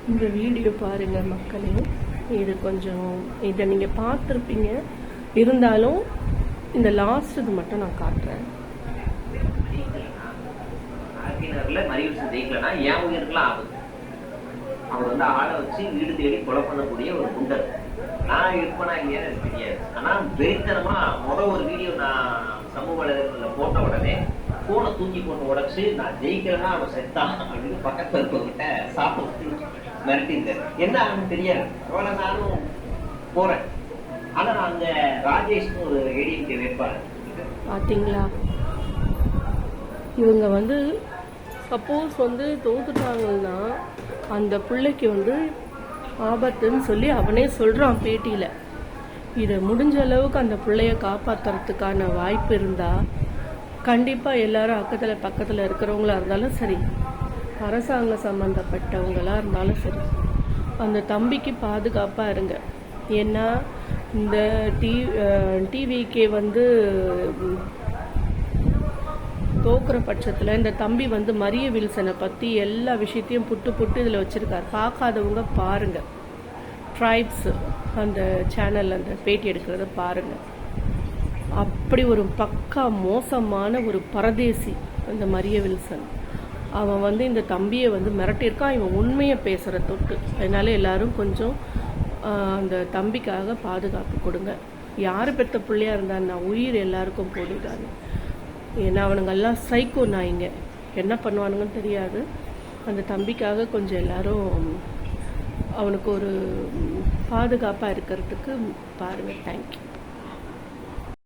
இந்த வீடியோ பாருங்கள் மக்களே. இது கொஞ்சம் இதை நீங்கள் பார்த்துருப்பீங்க, இருந்தாலும் இந்த லாஸ்ட் இது மட்டும் நான் காட்டுறேன். ஜெயிக்கலன்னா என் உயிருக்குலாம் ஆகுது. அவர் வந்து ஆளை வச்சு வீடு தேடி கொலை பண்ணக்கூடிய ஒரு குண்டர். நான் இருப்பேனா இல்லையா எனக்கு தெரியாது. ஆனா வெறித்தனமா ஒரு வீடியோ நான் சமூக வலைதளத்துல போட்ட உடனே போனை தூக்கி போட்டு உடச்சு நான் ஜெயிக்கலன்னா அவன் செத்தான் அப்படின்னு பக்கத்துல இருக்கவங்கிட்ட சாப்பிட்டு மிரட்டிருக்காரு. என்ன ஆகுன்னு தெரியாது. அவனை நானும் போறேன். ஆனா நான் அந்த ராஜேஷ்னு ஒரு ஏடிஎம்கே வேட்பாளர் பார்த்தீங்களா, இவங்க வந்து சப்போஸ் வந்து தோத்துட்டாங்கன்னா அந்த பிள்ளைக்கு வந்து ஆபத்துன்னு சொல்லி அவனே சொல்கிறான் பேட்டியில். இதை முடிஞ்ச அளவுக்கு அந்த பிள்ளைய காப்பாற்றுறதுக்கான வாய்ப்பு இருந்தால் கண்டிப்பாக எல்லாரும் பக்கத்தில் இருக்கிறவங்களா இருந்தாலும் சரி, அரசாங்க சம்மந்தப்பட்டவங்களா இருந்தாலும் சரி, அந்த தம்பிக்கு பாதுகாப்பாக இருங்க. ஏன்னா இந்த டிவிக்கே வந்து தோக்குற பட்சத்தில் இந்த தம்பி வந்து மரிய வில்சனை பற்றி எல்லா விஷயத்தையும் புட்டு இதில் வச்சுருக்காரு. பார்க்காதவங்க பாருங்கள். ட்ரைப்ஸ் அந்த சேனல் அந்த பேட்டி எடுக்கிறத பாருங்கள். அப்படி ஒரு பக்கா மோசமான ஒரு பரதேசி அந்த மரிய வில்சன். அவன் வந்து இந்த தம்பியை வந்து மிரட்டியிருக்கான். இவன் உண்மையை பேசுகிற தொட்டு. அதனால எல்லாரும் கொஞ்சம் அந்த தம்பிக்காக பாதுகாப்பு கொடுங்க. யார் பெற்ற பிள்ளையா இருந்தான்னா உயிர் எல்லாருக்கும் போடுதாங்க. ஏன்னா அவனுங்கெல்லாம் சைக்கோ நாய்ங்க, என்ன பண்ணுவானுங்கன்னு தெரியாது. அந்த தம்பிக்காக கொஞ்சம் எல்லாரும் அவனுக்கு ஒரு பாதுகாப்பாக இருக்கிறதுக்கு பாருங்கள். தேங்க்யூ.